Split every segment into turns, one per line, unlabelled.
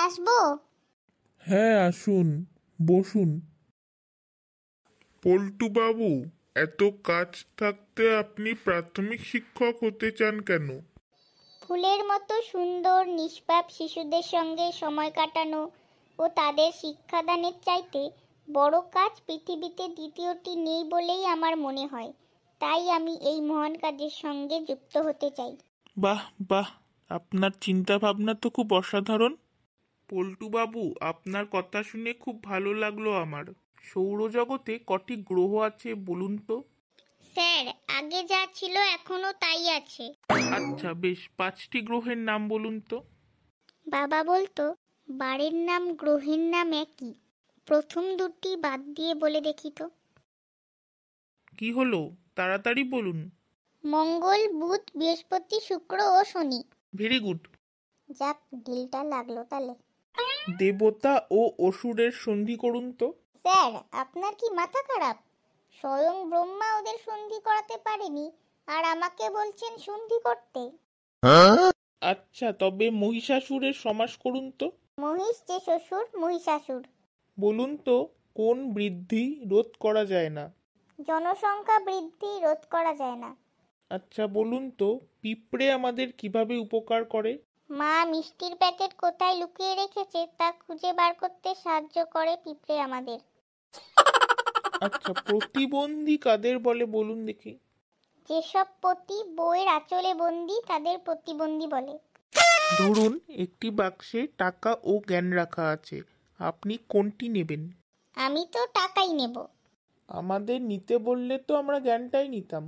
আসবো?
হ্যাঁ আসুন, বসুন।
পল্টু বাবু, এত কাজ থাকতে আপনি প্রাথমিক শিক্ষক হতে চান কেন?
ফুলের মতো সুন্দর নিষ্পাপ শিশুদের সঙ্গে সময় কাটানো ও তাদের শিক্ষাদানের চাইতে বড় কাজ পৃথিবীতে দ্বিতীয়টি নেই বলেই আমার মনে হয়। তাই আমি এই মহান কাজের সঙ্গে যুক্ত হতে চাই।
বাহ বাহ, আপনার চিন্তা ভাবনা তো খুব অসাধারণ। পল্টু বাবু, আপনার কথা শুনে খুব ভালো লাগলো আমার। সৌরজগতে কটি গ্রহ আছে বলুন তো?
স্যার, আগে যা ছিল এখনো তাই আছে।
আচ্ছা বেশ, 5টি গ্রহের নাম বলুন তো?
বাবা বলতো বারের নাম গ্রহের নাম একই, প্রথম দুটি বাদ দিয়ে বলে দেখি তো।
কি হলো, তাড়াতাড়ি বলুন।
মঙ্গল, বুধ, বৃহস্পতি, শুক্র ও শনি।
Very good.
যাক, ডিলটা লাগলো তাহলে।
দেবতা ও অসুরের সন্ধি করুন তো?
স্যার, আপনার কি মাথা খারাপ? স্বয়ং ব্রহ্মা ওদের সন্ধি করাতে পারেনি, আর আমাকে বলছেন সন্ধি করতে?
আচ্ছা, তবে মহিষাসুরের সমাস করুন তো?
মহিষ যে শ্বশুর, মহিষাসুর।
বলুন তো, কোন বৃদ্ধি রোধ করা যায় না?
জনসংখ্যা বৃদ্ধি রোধ করা যায় না।
আচ্ছা বলুন তো, পিঁপড়ে আমাদের কিভাবে উপকার করে?
মা মিষ্টির প্যাকেট কোথায় লুকিয়ে রেখেছে তা খুঁজে বার করতে সাহায্য করে পিঁপড়ে আমাদের।
আচ্ছা, প্রতিবন্ধী কাদের বলে বলুন দেখি?
যেসব পতি বইয়ের আঁচলে বন্দি তাদের প্রতিবন্ধী বলে।
ধরুন একটি বাক্সে টাকা ও জ্ঞান রাখা আছে, আপনি কোনটি নেবেন?
আমি তো টাকাই নেব।
আমাদের নিতে বললে তো আমরা জ্ঞানটাই নিতাম।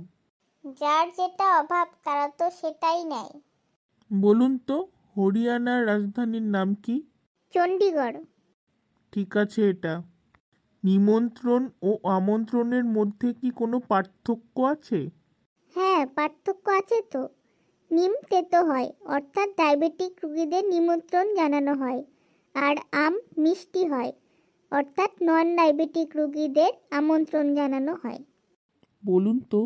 যার যেটা অভাব তারা তো সেটাই নেয়।
বলুন তো, হরিয়ানার রাজধানীর নাম কি?
চণ্ডীগড়।
ঠিক আছে, এটা। নিমন্ত্রণ ও আমন্ত্রণের মধ্যে কি কোনো পার্থক্য আছে?
হ্যাঁ, পার্থক্য আছে তো। নিম তেতো হয়, অর্থাৎ ডায়াবেটিক রোগীদের নিমন্ত্রণ জানানো হয়, আর আম মিষ্টি হয়, অর্থাৎ নন ডায়াবেটিক রোগীদের আমন্ত্রণ জানানো হয়।
বলুন তো,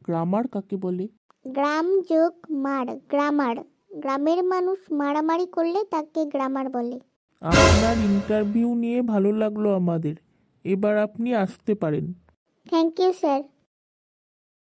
গ্রামার কাকে বলে?
গ্রাম যোগ মার, গ্রামার। গ্রামের মানুষ মারামারি করলে তাকে গ্রামার বলে।
আপনার ইন্টারভিউ নিয়ে ভালো লাগলো আমাদের। এবার আপনি আসতে পারেন।
Thank you sir.